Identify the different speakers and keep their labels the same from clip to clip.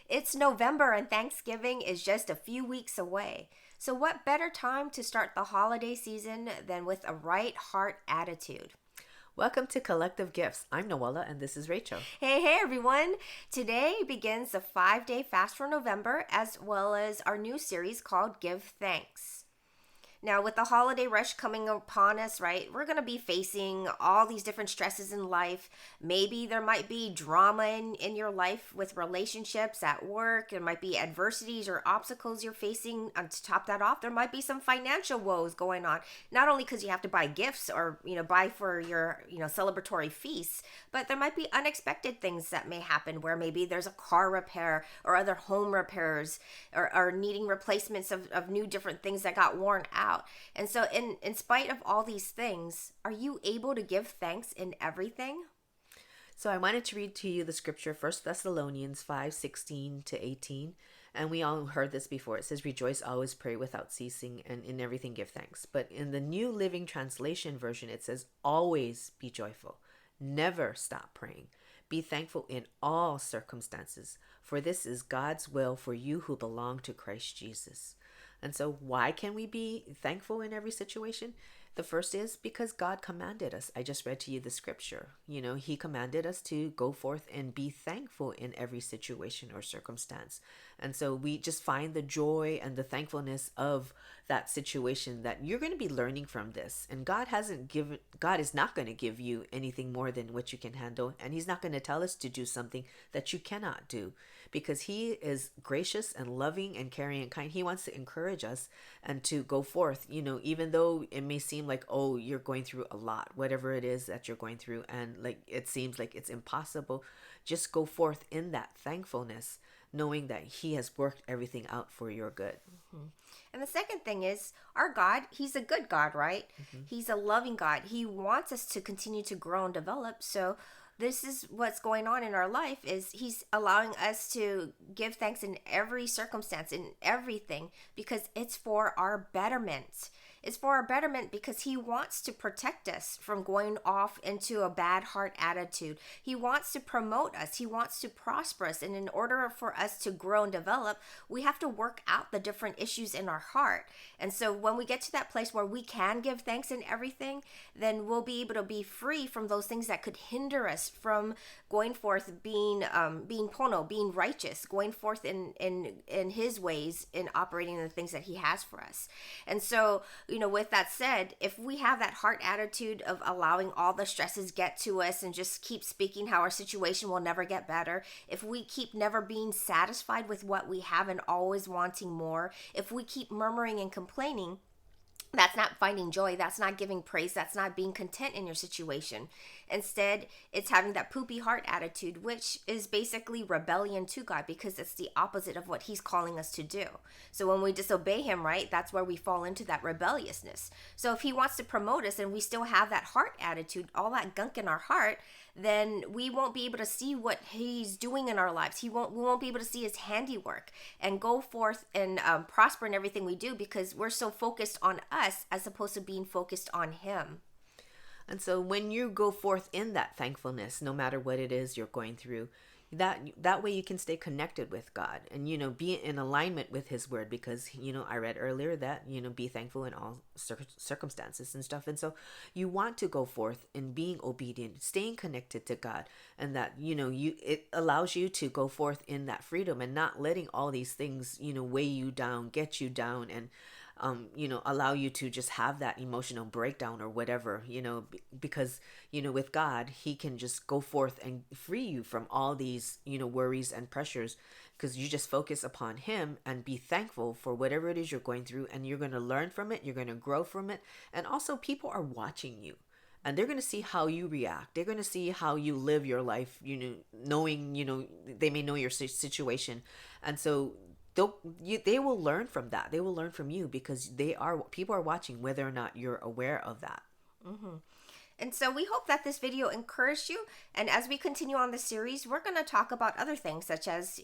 Speaker 1: It's November and Thanksgiving is just a few weeks away. So, what better time to start the holiday season than with a right heart attitude?
Speaker 2: Welcome to Collective Gifts. I'm Noella and this is Rachel.
Speaker 1: Hey, everyone! Today begins the 5-day fast for November as well as our new series called Give Thanks. Now, with the holiday rush coming upon us, right, we're going to be facing all these different stresses in life. Maybe there might be drama in your life with relationships at work. There might be adversities or obstacles you're facing. And to top that off, there might be some financial woes going on. Not only because you have to buy gifts or, buy for your, celebratory feasts, but there might be unexpected things that may happen where maybe there's a car repair or other home repairs or needing replacements of new different things that got worn out. And so in spite of all these things, are you able to give thanks in everything?
Speaker 2: So I wanted to read to you the scripture, 1 Thessalonians 5:16-18. And we all heard this before. It says, rejoice, always pray without ceasing, and in everything give thanks. But in the New Living Translation version, it says, always be joyful. Never stop praying. Be thankful in all circumstances, for this is God's will for you who belong to Christ Jesus. And so why can we be thankful in every situation? The first is because God commanded us. I just read to you the scripture. He commanded us to go forth and be thankful in every situation or circumstance. And so we just find the joy and the thankfulness of that situation that you're going to be learning from this. And God is not going to give you anything more than what you can handle. And He's not going to tell us to do something that you cannot do, because He is gracious and loving and caring and kind. He wants to encourage us and to go forth, even though it may seem like, oh, you're going through a lot, whatever it is that you're going through, and like it seems like it's impossible. Just go forth in that thankfulness, knowing that He has worked everything out for your good.
Speaker 1: Mm-hmm. And the second thing is our God, He's a good God, right? Mm-hmm. He's a loving God. He wants us to continue to grow and develop. So this is what's going on in our life, is He's allowing us to give thanks in every circumstance, in everything, because it's for our betterment. It's for our betterment because He wants to protect us from going off into a bad heart attitude. He wants to promote us. He wants to prosper us. And in order for us to grow and develop, we have to work out the different issues in our heart. And so when we get to that place where we can give thanks in everything, then we'll be able to be free from those things that could hinder us from going forth, being pono, being righteous, going forth in His ways, in operating in the things that He has for us. And so, with that said, if we have that heart attitude of allowing all the stresses get to us and just keep speaking how our situation will never get better, if we keep never being satisfied with what we have and always wanting more, if we keep murmuring and complaining, that's not finding joy. That's not giving praise. That's not being content in your situation. Instead, it's having that poopy heart attitude, which is basically rebellion to God, because it's the opposite of what He's calling us to do. So when we disobey Him, right, that's where we fall into that rebelliousness. So if He wants to promote us and we still have that heart attitude, all that gunk in our heart, then we won't be able to see what He's doing in our lives. We won't be able to see His handiwork and go forth and prosper in everything we do, because we're so focused on us as opposed to being focused on Him.
Speaker 2: And so when you go forth in that thankfulness, no matter what it is you're going through, that way you can stay connected with God and, be in alignment with His word, because, I read earlier that, be thankful in all circumstances and stuff. And so you want to go forth in being obedient, staying connected to God, and that, it allows you to go forth in that freedom and not letting all these things, weigh you down, get you down, and allow you to just have that emotional breakdown or whatever, because, with God, He can just go forth and free you from all these, worries and pressures, because you just focus upon Him and be thankful for whatever it is you're going through, and you're going to learn from it. You're going to grow from it. And also, people are watching you. And they're going to see how you react. They're going to see how you live your life, knowing, they may know your situation. And so they will learn from that. They will learn from you, because people are watching whether or not you're aware of that.
Speaker 1: Mm-hmm. And so we hope that this video encouraged you. And as we continue on the series, we're going to talk about other things such as,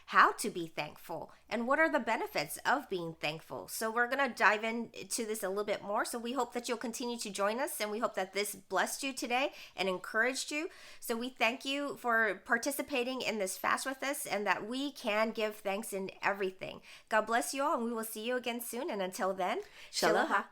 Speaker 1: how to be thankful and what are the benefits of being thankful. So we're going to dive into this a little bit more. So we hope that you'll continue to join us, and we hope that this blessed you today and encouraged you. So we thank you for participating in this fast with us, and that we can give thanks in everything. God bless you all, and we will see you again soon. And until then,
Speaker 2: Shaloha.